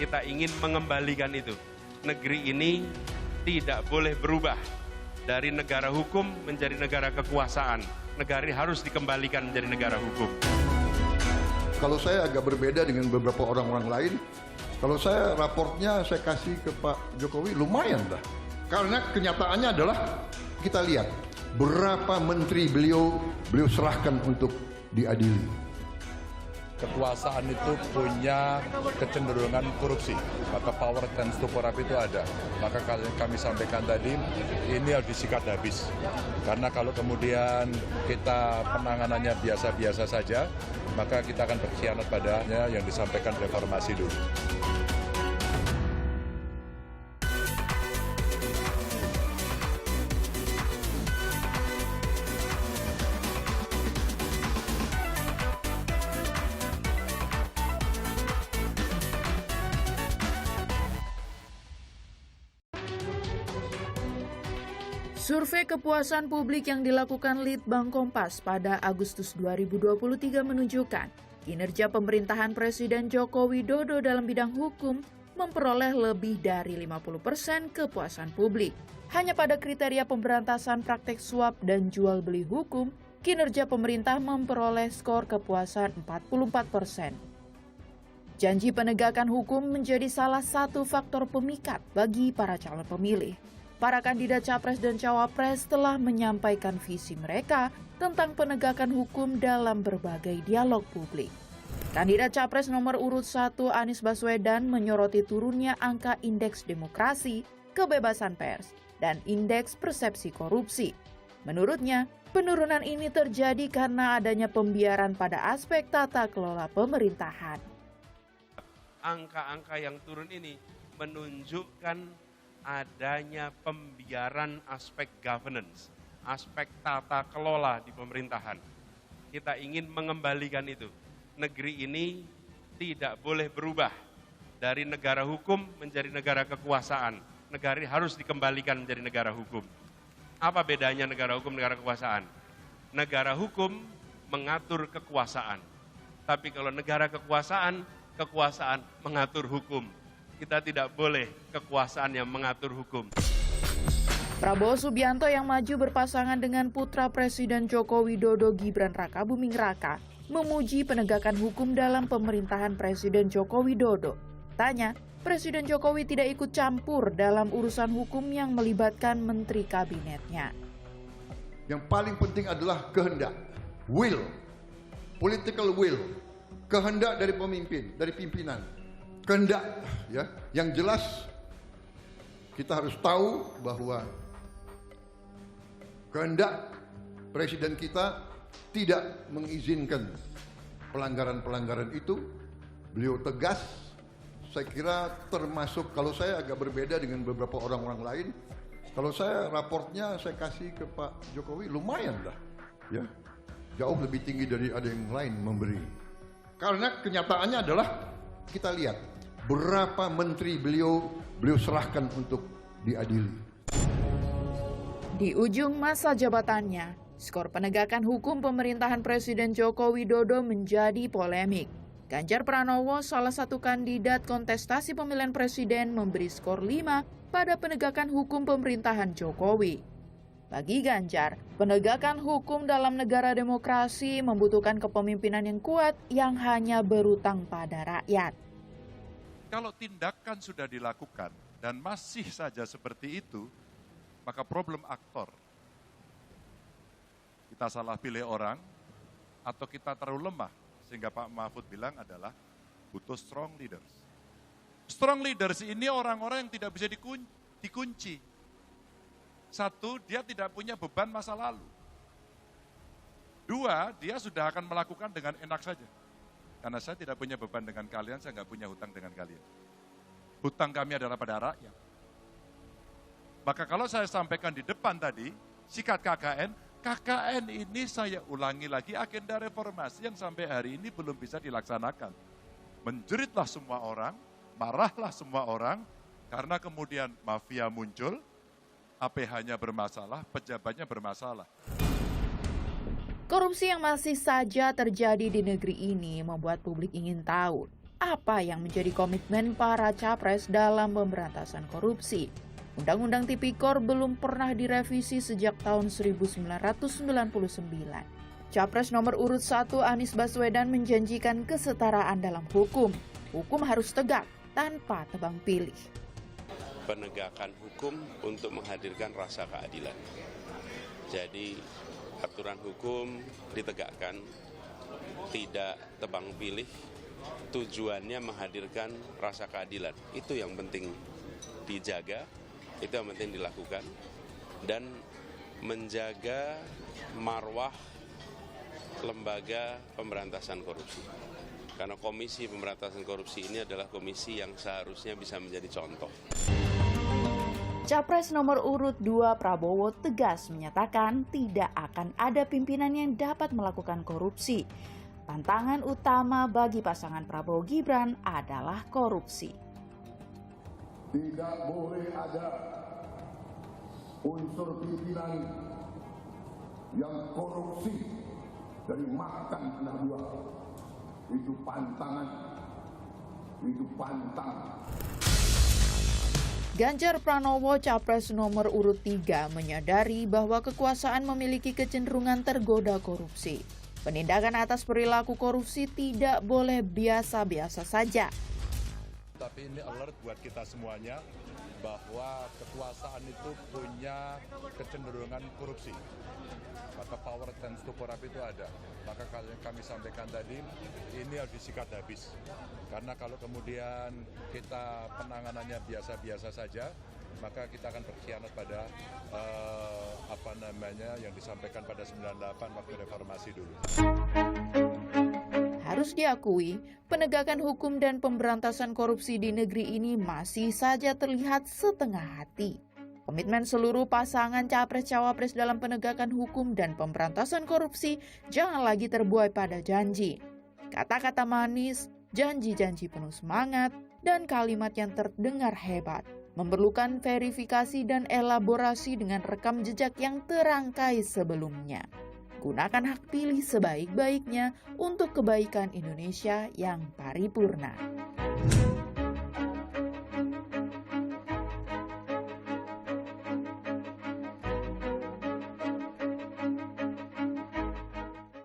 Kita ingin mengembalikan itu. Negeri ini tidak boleh berubah dari negara hukum menjadi negara kekuasaan. Negara ini harus dikembalikan menjadi negara hukum. Kalau saya agak berbeda dengan beberapa orang-orang lain, kalau saya raportnya saya kasih ke Pak Jokowi lumayan dah. Karena kenyataannya adalah kita lihat berapa menteri beliau serahkan untuk diadili. Kekuasaan itu punya kecenderungan korupsi, maka power tends to corrupt itu ada. Maka kami sampaikan tadi, ini harus disikat habis. Karena kalau kemudian kita penanganannya biasa-biasa saja, maka kita akan berkhianat padanya yang disampaikan reformasi dulu. Survei kepuasan publik yang dilakukan Litbang Kompas pada Agustus 2023 menunjukkan kinerja pemerintahan Presiden Joko Widodo dalam bidang hukum memperoleh lebih dari 50% kepuasan publik. Hanya pada kriteria pemberantasan praktek suap dan jual beli hukum, kinerja pemerintah memperoleh skor kepuasan 44%. Janji penegakan hukum menjadi salah satu faktor pemikat bagi para calon pemilih. Para kandidat Capres dan Cawapres telah menyampaikan visi mereka tentang penegakan hukum dalam berbagai dialog publik. Kandidat Capres nomor urut 1 Anies Baswedan menyoroti turunnya angka indeks demokrasi, kebebasan pers, dan indeks persepsi korupsi. Menurutnya, penurunan ini terjadi karena adanya pembiaran pada aspek tata kelola pemerintahan. Angka-angka yang turun ini menunjukkan adanya pembiaran aspek governance, aspek tata kelola di pemerintahan. Kita ingin mengembalikan itu. Negeri ini tidak boleh berubah dari negara hukum menjadi negara kekuasaan. Negara ini harus dikembalikan menjadi negara hukum. Apa bedanya negara hukum, negara kekuasaan? Negara hukum mengatur kekuasaan. Tapi kalau negara kekuasaan, kekuasaan mengatur hukum. Kita tidak boleh kekuasaan yang mengatur hukum. Prabowo Subianto yang maju berpasangan dengan putra Presiden Joko Widodo Gibran Rakabuming Raka memuji penegakan hukum dalam pemerintahan Presiden Joko Widodo. Tanya, Presiden Jokowi tidak ikut campur dalam urusan hukum yang melibatkan menteri kabinetnya. Yang paling penting adalah kehendak, will, political will, kehendak dari pemimpin, dari pimpinan. Kehendak, ya, yang jelas kita harus tahu bahwa kehendak presiden kita tidak mengizinkan pelanggaran-pelanggaran itu. Beliau tegas, saya kira termasuk, kalau saya agak berbeda dengan beberapa orang-orang lain, kalau saya raportnya saya kasih ke Pak Jokowi lumayan lah, ya, jauh lebih tinggi dari ada yang lain memberi. Karena kenyataannya adalah kita lihat berapa menteri beliau serahkan untuk diadili. Di ujung masa jabatannya, skor penegakan hukum pemerintahan Presiden Joko Widodo menjadi polemik. Ganjar Pranowo, salah satu kandidat kontestasi pemilihan presiden, memberi skor 5 pada penegakan hukum pemerintahan Jokowi. Bagi Ganjar, penegakan hukum dalam negara demokrasi membutuhkan kepemimpinan yang kuat yang hanya berutang pada rakyat. Kalau tindakan sudah dilakukan dan masih saja seperti itu, maka problem aktor. Kita salah pilih orang atau kita terlalu lemah, sehingga Pak Mahfud bilang adalah butuh strong leaders. Strong leaders ini orang-orang yang tidak bisa dikunci. Satu, dia tidak punya beban masa lalu. Dua, dia sudah akan melakukan dengan enak saja. Karena saya tidak punya beban dengan kalian, saya nggak punya hutang dengan kalian. Hutang kami adalah pada rakyat. Maka kalau saya sampaikan di depan tadi, sikat KKN ini saya ulangi lagi agenda reformasi yang sampai hari ini belum bisa dilaksanakan. Menjeritlah semua orang, marahlah semua orang, karena kemudian mafia muncul, APH-nya bermasalah, pejabatnya bermasalah. Korupsi yang masih saja terjadi di negeri ini membuat publik ingin tahu apa yang menjadi komitmen para capres dalam pemberantasan korupsi. Undang-Undang Tipikor belum pernah direvisi sejak tahun 1999. Capres nomor urut 1 Anies Baswedan menjanjikan kesetaraan dalam hukum. Hukum harus tegak tanpa tebang pilih. Penegakan hukum untuk menghadirkan rasa keadilan. Jadi aturan hukum ditegakkan, tidak tebang pilih, tujuannya menghadirkan rasa keadilan. Itu yang penting dijaga, itu yang penting dilakukan, dan menjaga marwah lembaga pemberantasan korupsi. Karena Komisi Pemberantasan Korupsi ini adalah komisi yang seharusnya bisa menjadi contoh. Capres nomor urut 2 Prabowo tegas menyatakan tidak akan ada pimpinan yang dapat melakukan korupsi. Tantangan utama bagi pasangan Prabowo Gibran adalah korupsi. Tidak boleh ada unsur pimpinan yang korupsi dari makan anak buah. Itu pantangan, itu pantang. Ganjar Pranowo, Capres nomor urut 3, menyadari bahwa kekuasaan memiliki kecenderungan tergoda korupsi. Penindakan atas perilaku korupsi tidak boleh biasa-biasa saja. Tapi ini alert buat kita semuanya bahwa kekuasaan itu punya kecenderungan korupsi. Maka power tends to corrupt itu ada. Maka kami sampaikan tadi, ini harus disikat habis. Karena kalau kemudian kita penanganannya biasa-biasa saja, maka kita akan berkhianat pada yang disampaikan pada 98 waktu reformasi dulu. Harus diakui, penegakan hukum dan pemberantasan korupsi di negeri ini masih saja terlihat setengah hati. Komitmen seluruh pasangan capres-cawapres dalam penegakan hukum dan pemberantasan korupsi jangan lagi terbuai pada janji. Kata-kata manis, janji-janji penuh semangat, dan kalimat yang terdengar hebat memerlukan verifikasi dan elaborasi dengan rekam jejak yang terangkai sebelumnya. Gunakan hak pilih sebaik-baiknya untuk kebaikan Indonesia yang paripurna.